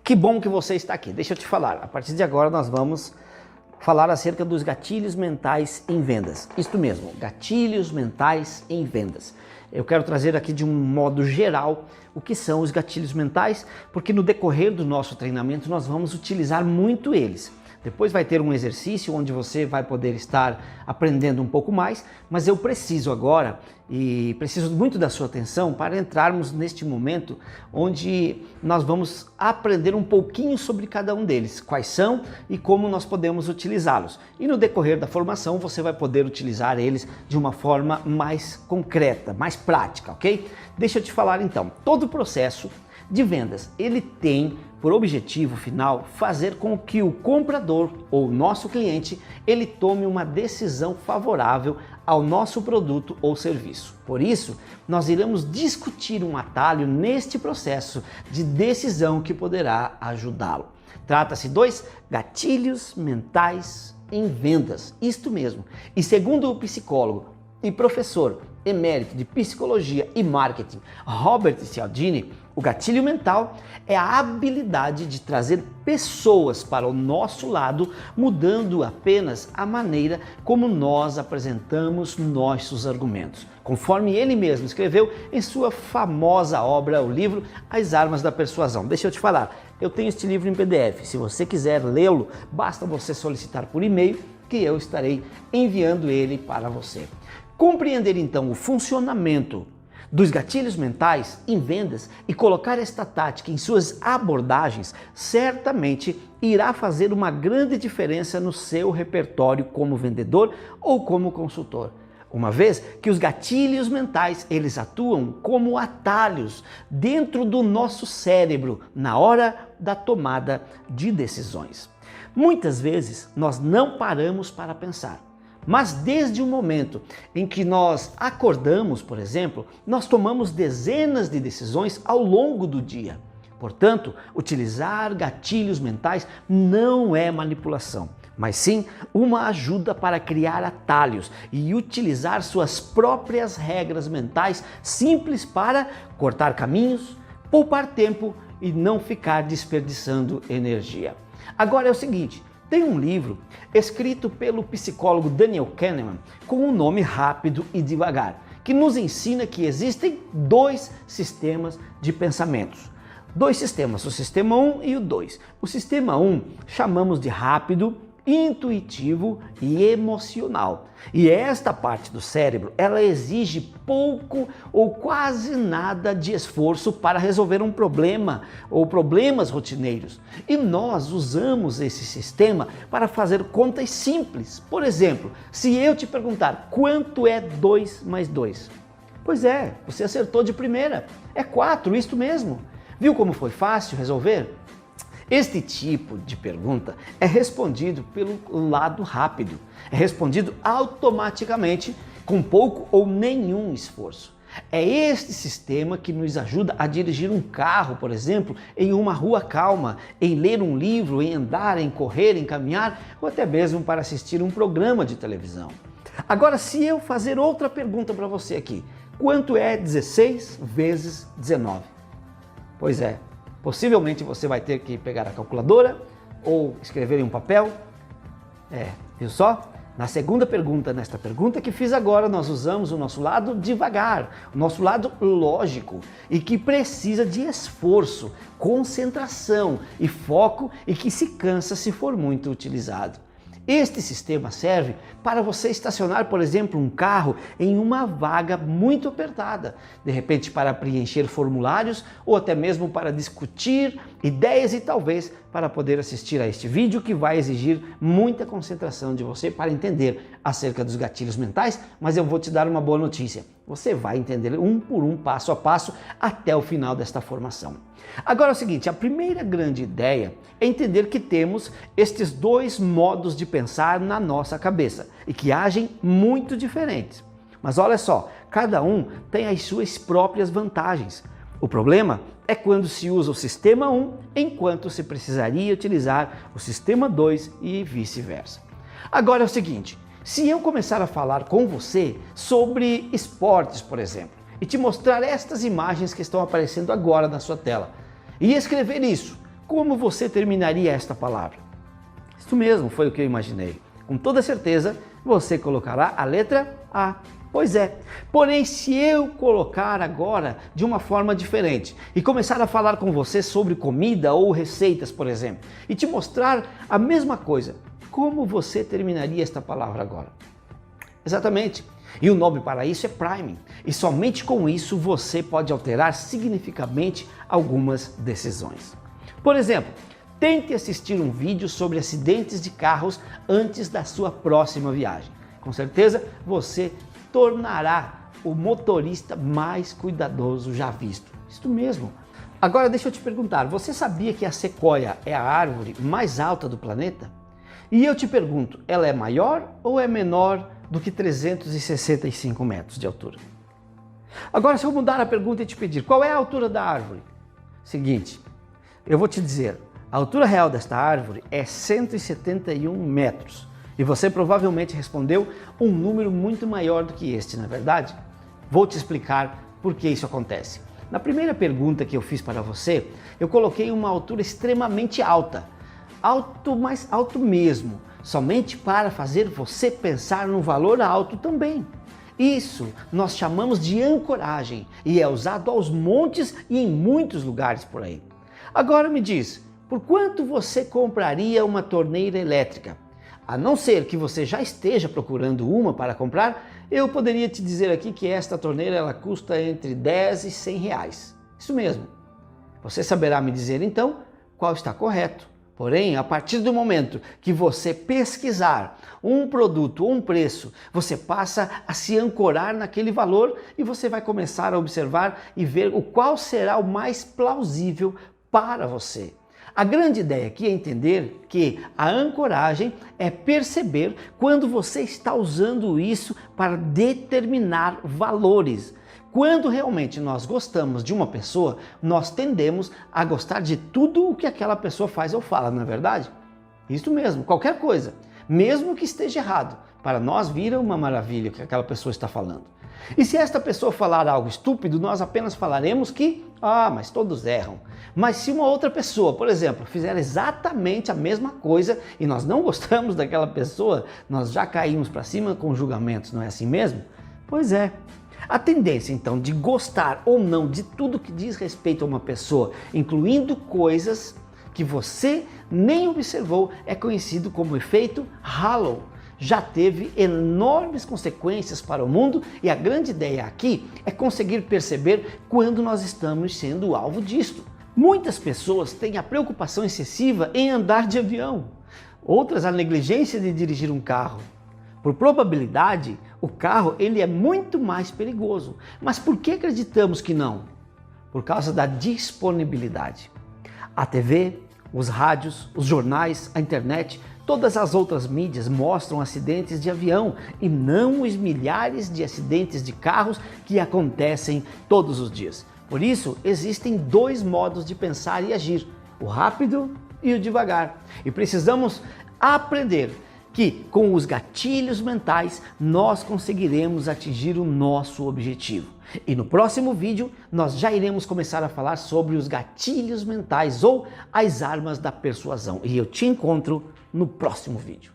Que bom que você está aqui. Deixa eu te falar, a partir de agora nós vamos falar acerca dos gatilhos mentais em vendas. Isto mesmo, gatilhos mentais em vendas. Eu quero trazer aqui de um modo geral o que são os gatilhos mentais, porque no decorrer do nosso treinamento nós vamos utilizar muito eles. Depois vai ter um exercício onde você vai poder estar aprendendo um pouco mais, mas eu preciso agora e preciso muito da sua atenção para entrarmos neste momento onde nós vamos aprender um pouquinho sobre cada um deles, quais são e como nós podemos utilizá-los. E no decorrer da formação você vai poder utilizar eles de uma forma mais concreta, mais prática, ok? Deixa eu te falar então, todo o processo de vendas, ele tem por objetivo final fazer com que o comprador ou nosso cliente ele tome uma decisão favorável ao nosso produto ou serviço. Por isso, nós iremos discutir um atalho neste processo de decisão que poderá ajudá-lo. Trata-se dos gatilhos mentais em vendas, isto mesmo. E segundo o psicólogo e professor emérito de Psicologia e Marketing, Robert Cialdini, o gatilho mental é a habilidade de trazer pessoas para o nosso lado, mudando apenas a maneira como nós apresentamos nossos argumentos. Conforme ele mesmo escreveu em sua famosa obra, o livro As Armas da Persuasão. Deixa eu te falar, eu tenho este livro em PDF. Se você quiser lê-lo, basta você solicitar por e-mail que eu estarei enviando ele para você. Compreender então o funcionamento dos gatilhos mentais em vendas e colocar esta tática em suas abordagens certamente irá fazer uma grande diferença no seu repertório como vendedor ou como consultor. Uma vez que os gatilhos mentais, eles atuam como atalhos dentro do nosso cérebro na hora da tomada de decisões. Muitas vezes nós não paramos para pensar. Mas desde o momento em que nós acordamos, por exemplo, nós tomamos dezenas de decisões ao longo do dia. Portanto, utilizar gatilhos mentais não é manipulação, mas sim uma ajuda para criar atalhos e utilizar suas próprias regras mentais simples para cortar caminhos, poupar tempo e não ficar desperdiçando energia. Agora é o seguinte, tem um livro escrito pelo psicólogo Daniel Kahneman com um nome Rápido e Devagar, que nos ensina que existem dois sistemas de pensamentos. Dois sistemas, o sistema 1 e o 2. O sistema 1 chamamos de rápido, intuitivo e emocional. E esta parte do cérebro, ela exige pouco ou quase nada de esforço para resolver um problema ou problemas rotineiros. E nós usamos esse sistema para fazer contas simples. Por exemplo, se eu te perguntar quanto é 2 mais 2? Pois é, você acertou de primeira. É 4, isto mesmo. Viu como foi fácil resolver? Este tipo de pergunta é respondido pelo lado rápido, é respondido automaticamente com pouco ou nenhum esforço. É este sistema que nos ajuda a dirigir um carro, por exemplo, em uma rua calma, em ler um livro, em andar, em correr, em caminhar ou até mesmo para assistir um programa de televisão. Agora, se eu fazer outra pergunta para você aqui, quanto é 16 vezes 19? Pois é. Possivelmente você vai ter que pegar a calculadora ou escrever em um papel. Viu só? Na segunda pergunta, nesta pergunta que fiz agora, nós usamos o nosso lado devagar, o nosso lado lógico e que precisa de esforço, concentração e foco e que se cansa se for muito utilizado. Este sistema serve para você estacionar, por exemplo, um carro em uma vaga muito apertada, de repente para preencher formulários ou até mesmo para discutir ideias e talvez para poder assistir a este vídeo que vai exigir muita concentração de você para entender acerca dos gatilhos mentais, mas eu vou te dar uma boa notícia. Você vai entender um por um, passo a passo, até o final desta formação. Agora é o seguinte, a primeira grande ideia é entender que temos estes dois modos de pensar na nossa cabeça e que agem muito diferentes. Mas olha só, cada um tem as suas próprias vantagens. O problema é quando se usa o sistema 1 enquanto se precisaria utilizar o sistema 2 e vice-versa. Agora é o seguinte, se eu começar a falar com você sobre esportes, por exemplo, e te mostrar estas imagens que estão aparecendo agora na sua tela, e escrever isso, como você terminaria esta palavra? Isso mesmo, foi o que eu imaginei. Com toda certeza, você colocará a letra A. Pois é, porém se eu colocar agora de uma forma diferente e começar a falar com você sobre comida ou receitas, por exemplo, e te mostrar a mesma coisa, como você terminaria esta palavra agora? Exatamente. E o nome para isso é priming. E somente com isso você pode alterar significativamente algumas decisões. Por exemplo, tente assistir um vídeo sobre acidentes de carros antes da sua próxima viagem. Com certeza você tornará o motorista mais cuidadoso já visto. Isso mesmo. Agora deixa eu te perguntar, você sabia que a sequoia é a árvore mais alta do planeta? E eu te pergunto, ela é maior ou é menor do que 365 metros de altura? Agora, se eu mudar a pergunta e te pedir, qual é a altura da árvore? Seguinte, eu vou te dizer, a altura real desta árvore é 171 metros. E você provavelmente respondeu um número muito maior do que este, não é verdade? Vou te explicar por que isso acontece. Na primeira pergunta que eu fiz para você, eu coloquei uma altura extremamente alta. Alto, mais alto mesmo, somente para fazer você pensar num valor alto também. Isso nós chamamos de ancoragem e é usado aos montes e em muitos lugares por aí. Agora me diz, por quanto você compraria uma torneira elétrica? A não ser que você já esteja procurando uma para comprar, eu poderia te dizer aqui que esta torneira ela custa entre 10 e 100 reais. Isso mesmo. Você saberá me dizer então qual está correto. Porém, a partir do momento que você pesquisar um produto ou um preço, você passa a se ancorar naquele valor e você vai começar a observar e ver o qual será o mais plausível para você. A grande ideia aqui é entender que a ancoragem é perceber quando você está usando isso para determinar valores. Quando realmente nós gostamos de uma pessoa, nós tendemos a gostar de tudo o que aquela pessoa faz ou fala, não é verdade? Isso mesmo, qualquer coisa, mesmo que esteja errado, para nós vira uma maravilha o que aquela pessoa está falando. E se esta pessoa falar algo estúpido, nós apenas falaremos que, mas todos erram. Mas se uma outra pessoa, por exemplo, fizer exatamente a mesma coisa e nós não gostamos daquela pessoa, nós já caímos para cima com julgamentos, não é assim mesmo? Pois é. A tendência, então, de gostar ou não de tudo que diz respeito a uma pessoa, incluindo coisas que você nem observou, é conhecido como efeito halo. Já teve enormes consequências para o mundo e a grande ideia aqui é conseguir perceber quando nós estamos sendo alvo disto. Muitas pessoas têm a preocupação excessiva em andar de avião, outras a negligência de dirigir um carro. Por probabilidade, o carro ele é muito mais perigoso. Mas por que acreditamos que não? Por causa da disponibilidade. A TV, os rádios, os jornais, a internet, todas as outras mídias mostram acidentes de avião e não os milhares de acidentes de carros que acontecem todos os dias. Por isso, existem dois modos de pensar e agir, o rápido e o devagar. E precisamos aprender que com os gatilhos mentais nós conseguiremos atingir o nosso objetivo. E no próximo vídeo nós já iremos começar a falar sobre os gatilhos mentais ou as armas da persuasão. E eu te encontro no próximo vídeo.